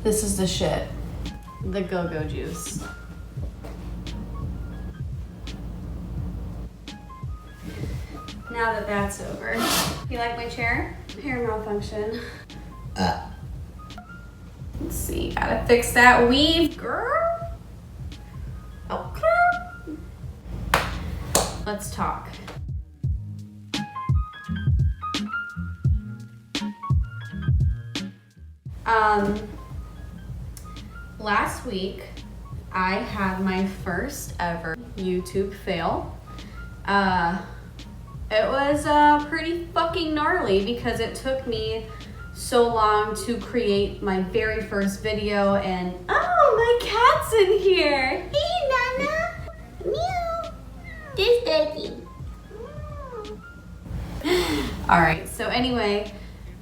This is the shit. The go-go juice. Now that that's over. You like my chair? Hair malfunction. Let's see, gotta fix that weave, girl. Okay. Let's talk. Last week, I had my first ever YouTube fail. It was pretty fucking gnarly because it took me so long to create my very first video, and oh, my cat's in here. Hey, Nana. Meow. This dirty. All right, so anyway,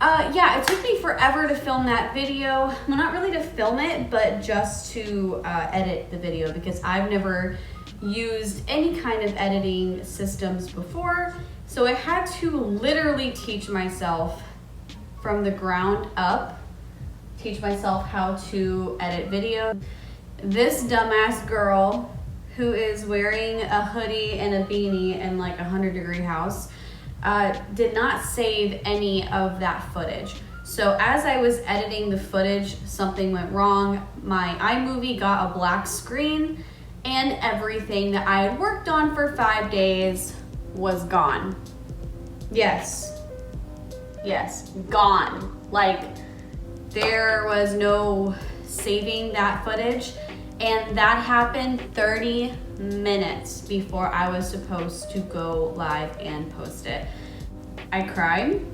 yeah, it took me forever to film that video. Well, not really to film it, but just to edit the video, because I've never used any kind of editing systems before. So I had to literally teach myself from the ground up, teach myself how to edit video. This dumbass girl who is wearing a hoodie and a beanie in like a 100-degree house did not save any of that footage. So as I was editing the footage, something went wrong. My iMovie got a black screen, and everything that I had worked on for 5 days was gone. Yes, gone. Like, there was no saving that footage, and that happened 30 minutes before I was supposed to go live and post it. I cried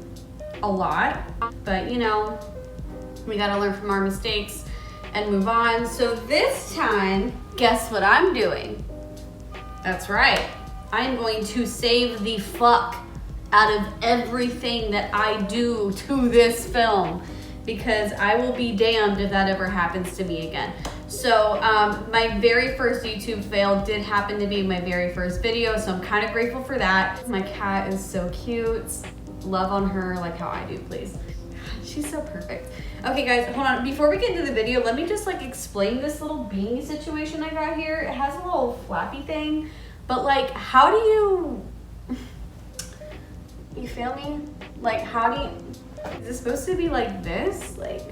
a lot, but you know, we gotta learn from our mistakes and move on. So this time, guess what I'm doing? That's right, I'm going to save the fuck out of everything that I do to this film, because I will be damned if that ever happens to me again. So my very first YouTube fail did happen to be my very first video, so I'm kind of grateful for that. My cat is so cute. Love on her like how I do, please. She's so perfect. Okay guys, hold on. Before we get into the video, let me just like explain this little beanie situation I got here. It has a little flappy thing, but like, how do you feel me? Like, how do you, is it supposed to be like this? Like,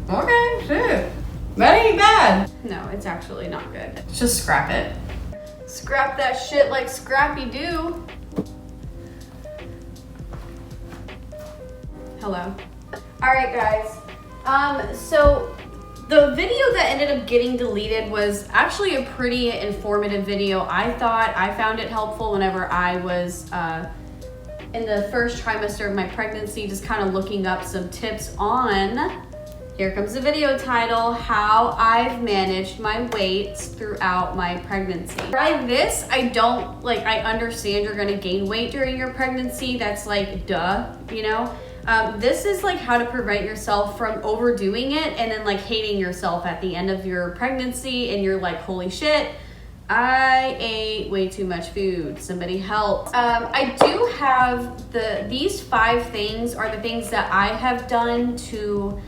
okay, shit. That ain't bad. No, it's actually not good. Just scrap it. Scrap that shit like Scrappy do. Hello. All right, guys. So the video that ended up getting deleted was actually a pretty informative video. I found it helpful whenever I was in the first trimester of my pregnancy, just kind of looking up some tips on, here comes the video title, how I've managed my weight throughout my pregnancy. By this, I understand you're gonna gain weight during your pregnancy. That's like, duh, you know? This is like how to prevent yourself from overdoing it and then like hating yourself at the end of your pregnancy, and you're like, holy shit, I ate way too much food. Somebody help. I do have these 5 things are the things that I have done to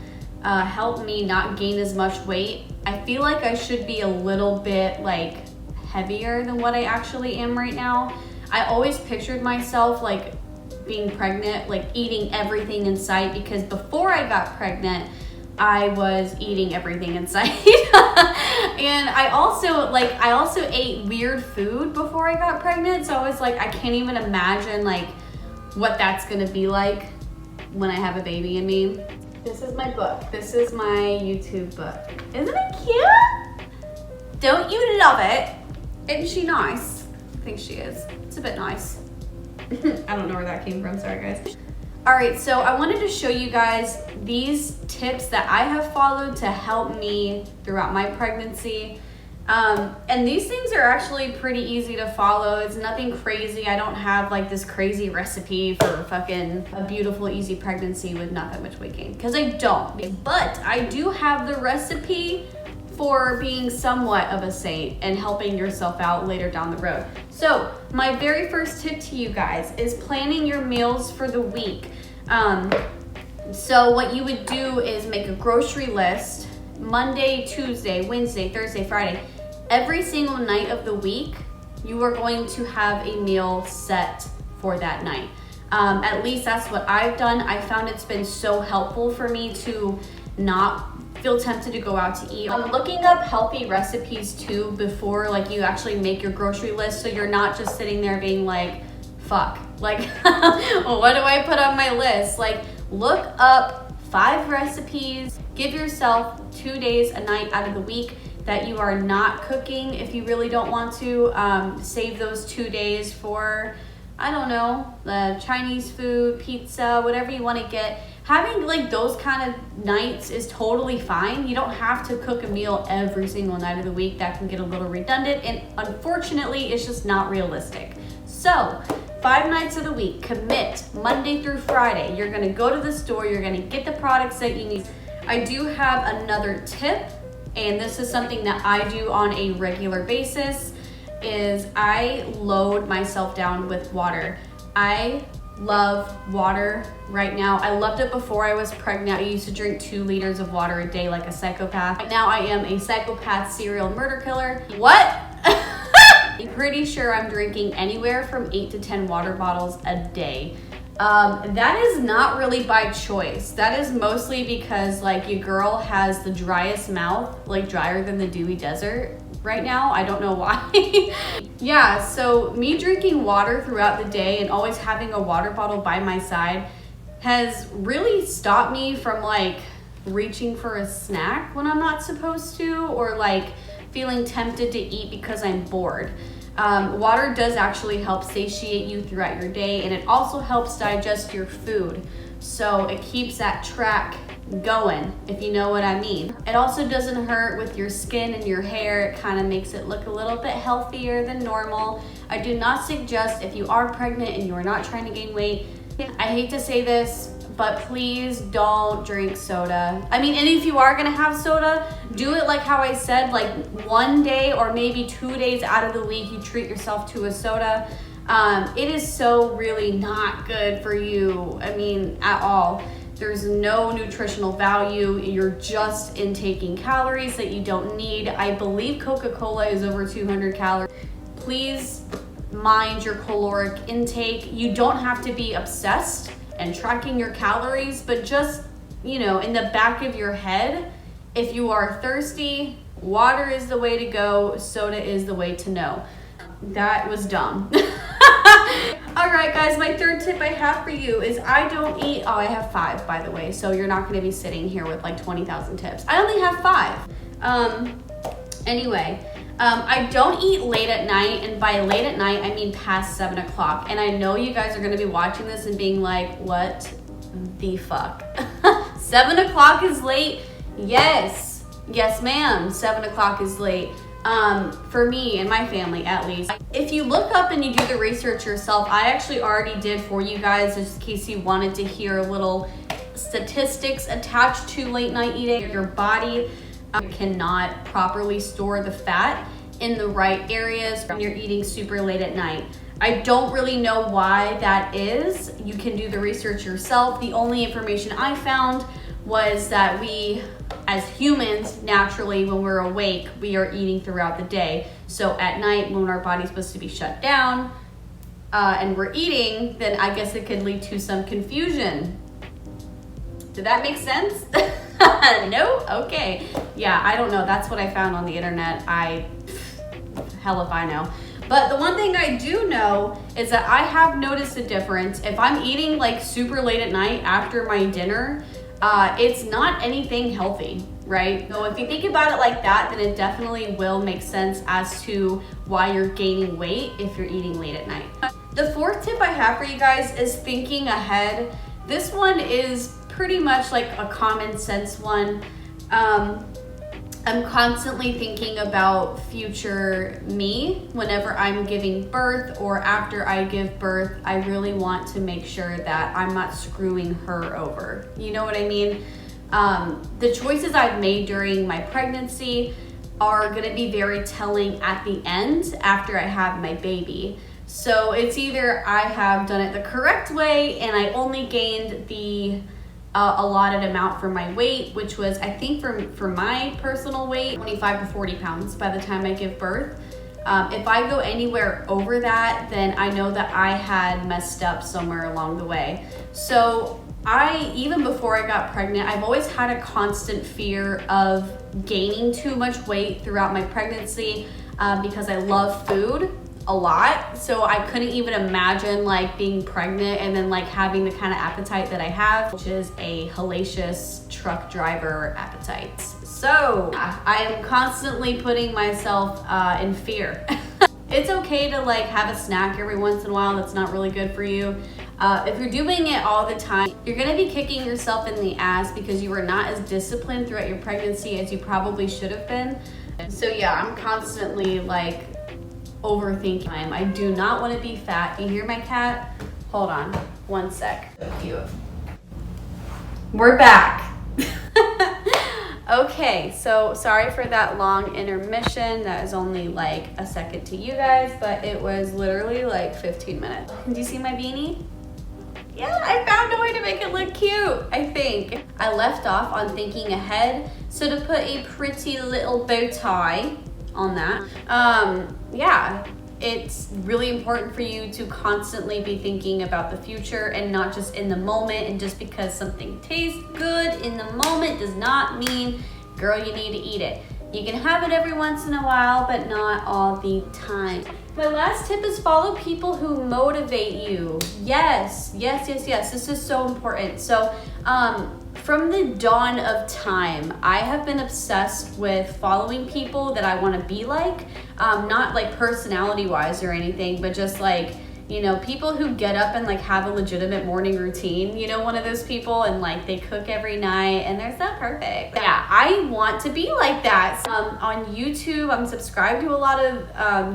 help me not gain as much weight. I feel like I should be a little bit like heavier than what I actually am right now. I always pictured myself like being pregnant, like eating everything in sight, because before I got pregnant, I was eating everything in sight. And I also ate weird food before I got pregnant. So I was like, I can't even imagine like what that's gonna be like when I have a baby in me. This is my book. This is my YouTube book. Isn't it cute? Don't you love it? Isn't she nice? I think she is. It's a bit nice. I don't know where that came from, sorry guys. All right, so I wanted to show you guys these tips that I have followed to help me throughout my pregnancy. And these things are actually pretty easy to follow. It's nothing crazy. I don't have like this crazy recipe for fucking a beautiful, easy pregnancy with not that much weight gain, because I don't. But I do have the recipe for being somewhat of a saint and helping yourself out later down the road. So my very first tip to you guys is planning your meals for the week. So what you would do is make a grocery list Monday, Tuesday, Wednesday, Thursday, Friday. Every single night of the week, you are going to have a meal set for that night. At least that's what I've done. I found it's been so helpful for me to not feel tempted to go out to eat. I'm looking up healthy recipes too before like you actually make your grocery list, so you're not just sitting there being like, fuck, like, well, what do I put on my list? Like, look up 5 recipes, give yourself 2 days a night out of the week that you are not cooking. If you really don't want to, save those 2 days for, I don't know, Chinese food, pizza, whatever you want to get. Having like those kind of nights is totally fine. You don't have to cook a meal every single night of the week. That can get a little redundant, and unfortunately it's just not realistic. So 5 nights of the week, commit Monday through Friday. You're gonna go to the store, you're gonna get the products that you need. I do have another tip, and this is something that I do on a regular basis, is I load myself down with water. I love water right now. I loved it before I was pregnant. I used to drink 2 liters of water a day like a psychopath. Right now I am a psychopath serial murder killer. What? I'm pretty sure I'm drinking anywhere from 8 to 10 water bottles a day. That is not really by choice. That is mostly because like your girl has the driest mouth, like drier than the dewy desert right now. I don't know why. Yeah, so me drinking water throughout the day and always having a water bottle by my side has really stopped me from like reaching for a snack when I'm not supposed to, or like feeling tempted to eat because I'm bored. Water does actually help satiate you throughout your day, and it also helps digest your food. So it keeps that track going, if you know what I mean. It also doesn't hurt with your skin and your hair. It kind of makes it look a little bit healthier than normal. I do not suggest, if you are pregnant and you are not trying to gain weight, I hate to say this, but please don't drink soda. I mean, and if you are gonna have soda, do it like how I said, like 1 day or maybe 2 days out of the week, you treat yourself to a soda. It is so really not good for you, I mean, at all. There's no nutritional value. You're just intaking calories that you don't need. I believe Coca-Cola is over 200 calories. Please mind your caloric intake. You don't have to be obsessed and tracking your calories, but just, you know, in the back of your head, if you are thirsty, water is the way to go, soda is the way to know. That was dumb. All right, guys, my third tip I have for you is I don't eat, oh, I have 5, by the way, so you're not gonna be sitting here with like 20,000 tips. I only have 5. Anyway, I don't eat late at night, and by late at night, I mean past 7 o'clock. And I know you guys are gonna be watching this and being like, what the fuck? 7 o'clock is late? Yes, ma'am, 7 o'clock is late. For me and my family, at least. If you look up and you do the research yourself, I actually already did for you guys, just in case you wanted to hear a little statistics attached to late night eating. Your body cannot properly store the fat in the right areas when you're eating super late at night. I don't really know why that is. You can do the research yourself. The only information I found was that we, as humans, naturally, when we're awake, we are eating throughout the day. So at night, when our body's supposed to be shut down and we're eating, then I guess it could lead to some confusion. Did that make sense? No? Okay. Yeah, I don't know. That's what I found on the internet. Hell if I know. But the one thing I do know is that I have noticed a difference. If I'm eating like super late at night after my dinner, it's not anything healthy, right? So if you think about it like that, then it definitely will make sense as to why you're gaining weight if you're eating late at night. The fourth tip I have for you guys is thinking ahead. This one is pretty much like a common sense one. I'm constantly thinking about future me whenever I'm giving birth or after I give birth. I really want to make sure that I'm not screwing her over. You know what I mean? The choices I've made during my pregnancy are gonna be very telling at the end after I have my baby. So it's either I have done it the correct way and I only gained the allotted amount for my weight, which was, I think for my personal weight, 25 to 40 pounds by the time I give birth. If I go anywhere over that, then I know that I had messed up somewhere along the way. So even before I got pregnant, I've always had a constant fear of gaining too much weight throughout my pregnancy because I love food a lot. So I couldn't even imagine like being pregnant and then like having the kind of appetite that I have, which is a hellacious truck driver appetite. So I am constantly putting myself in fear. It's okay to like have a snack every once in a while that's not really good for you. If you're doing it all the time, you're gonna be kicking yourself in the ass because you were not as disciplined throughout your pregnancy as you probably should have been. So yeah, I'm constantly like overthinking. I do not want to be fat. You hear my cat? Hold on, one sec. So cute. We're back. Okay, so sorry for that long intermission. That is only like a second to you guys, but it was literally like 15 minutes. Do you see my beanie? Yeah, I found a way to make it look cute, I think. I left off on thinking ahead, so to put a pretty little bow tie on that. Yeah, it's really important for you to constantly be thinking about the future and not just in the moment. And just because something tastes good in the moment does not mean, girl, you need to eat it. You can have it every once in a while, but not all the time. My last tip is follow people who motivate you. Yes. This is so important. So, from the dawn of time, I have been obsessed with following people that I want to be like, not like personality wise or anything, but just like, you know, people who get up and like have a legitimate morning routine, you know, one of those people, and like they cook every night and they're so perfect. Yeah, I want to be like that. On YouTube, I'm subscribed to a lot of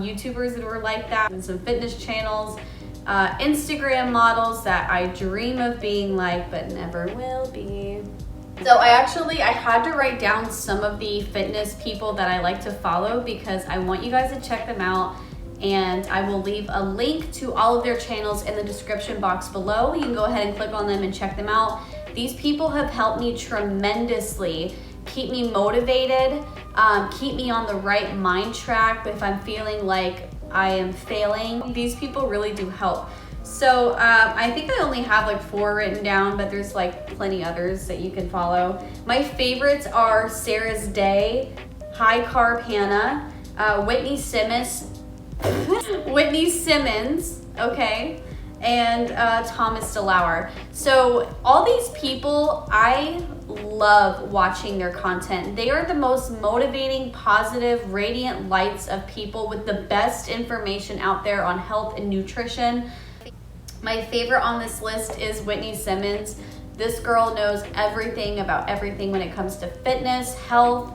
YouTubers that are like that, and some fitness channels, Instagram models that I dream of being like, but never will be. So I had to write down some of the fitness people that I like to follow because I want you guys to check them out. And I will leave a link to all of their channels in the description box below. You can go ahead and click on them and check them out. These people have helped me tremendously, keep me motivated, keep me on the right mind track if I'm feeling like I am failing. These people really do help. So I think I only have like 4 written down, but there's like plenty others that you can follow. My favorites are Sarah's Day, High Carb Hannah, Whitney Simmons, okay, and Thomas DeLauer. So all these people, I love watching their content. They are the most motivating, positive, radiant lights of people with the best information out there on health and nutrition. My favorite on this list is Whitney Simmons. This girl knows everything about everything when it comes to fitness, health.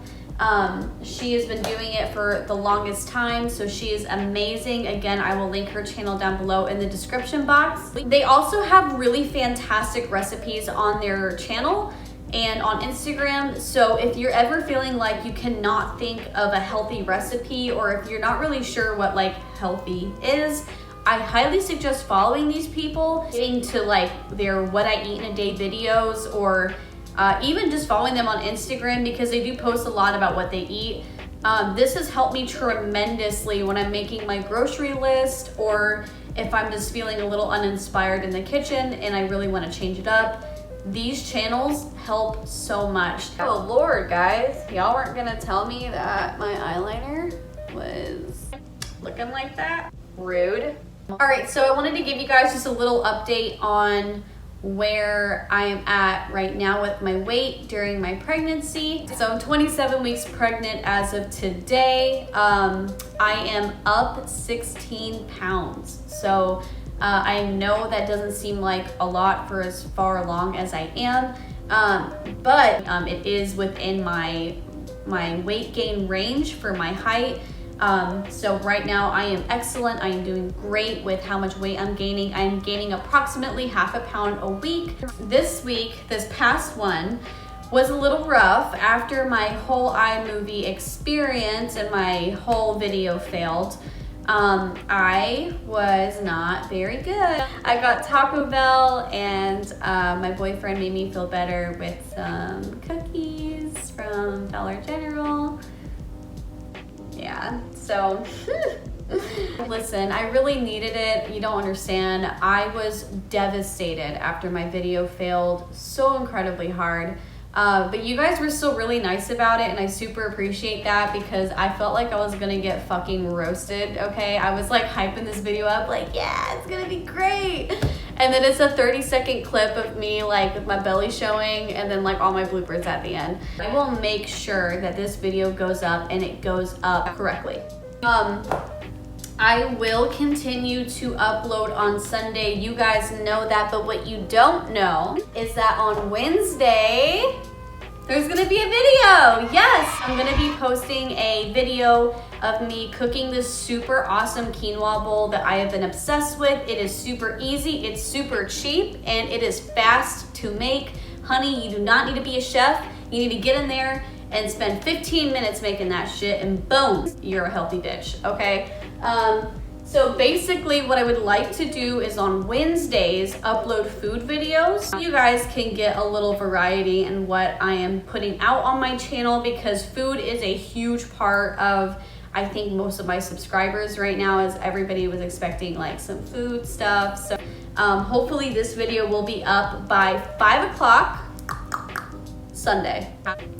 She has been doing it for the longest time, so she is amazing. Again, I will link her channel down below in the description box. They also have really fantastic recipes on their channel and on Instagram. So if you're ever feeling like you cannot think of a healthy recipe, or if you're not really sure what like healthy is, I highly suggest following these people, getting to like their what I eat in a day videos, or even just following them on Instagram because they do post a lot about what they eat. This has helped me tremendously when I'm making my grocery list, or if I'm just feeling a little uninspired in the kitchen and I really want to change it up. These channels help so much. Oh Lord, guys, y'all weren't gonna tell me that my eyeliner was looking like that? Rude. All right, so I wanted to give you guys just a little update on where I am at right now with my weight during my pregnancy. So I'm 27 weeks pregnant as of today. I am up 16 pounds. So I know that doesn't seem like a lot for as far along as I am, but it is within my weight gain range for my height. So right now I am excellent. I am doing great with how much weight I'm gaining. I'm gaining approximately 1/2 pound a week. This week, this past one, was a little rough after my whole iMovie experience and my whole video failed. I was not very good. I got Taco Bell and my boyfriend made me feel better with some cookies from Dollar General. Yeah, so listen, I really needed it. You don't understand. I was devastated after my video failed so incredibly hard. But you guys were still really nice about it, and I super appreciate that because I felt like I was gonna get fucking roasted, okay? I was like hyping this video up, like, yeah, it's gonna be great. And then it's a 30-second clip of me like with my belly showing and then like all my bloopers at the end. I will make sure that this video goes up and it goes up correctly. I will continue to upload on Sunday. You guys know that, but what you don't know is that on Wednesday, there's gonna be a video. Yes, I'm gonna be posting a video of me cooking this super awesome quinoa bowl that I have been obsessed with. It is super easy, it's super cheap, and it is fast to make. Honey, you do not need to be a chef. You need to get in there and spend 15 minutes making that shit, and boom, you're a healthy bitch, okay? So basically what I would like to do is on Wednesdays upload food videos. You guys can get a little variety in what I am putting out on my channel because food is a huge part of, I think, most of my subscribers right now, as everybody was expecting like some food stuff. So hopefully this video will be up by 5 o'clock Sunday.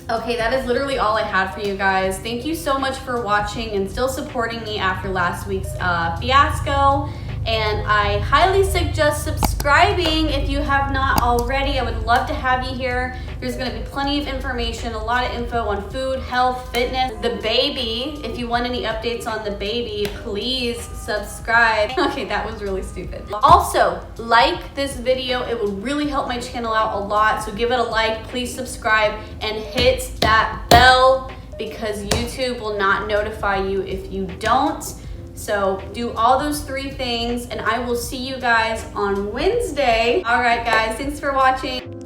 Okay, that is literally all I had for you guys. Thank you so much for watching and still supporting me after last week's fiasco. And I highly suggest subscribing if you have not already. I would love to have you here. There's gonna be plenty of information, a lot of info on food, health, fitness, the baby. If you want any updates on the baby, please subscribe. Okay, that was really stupid. Also, like this video. It will really help my channel out a lot. So give it a like, please subscribe, and hit that bell because YouTube will not notify you if you don't. So do all those 3 things and I will see you guys on Wednesday. All right, guys, thanks for watching.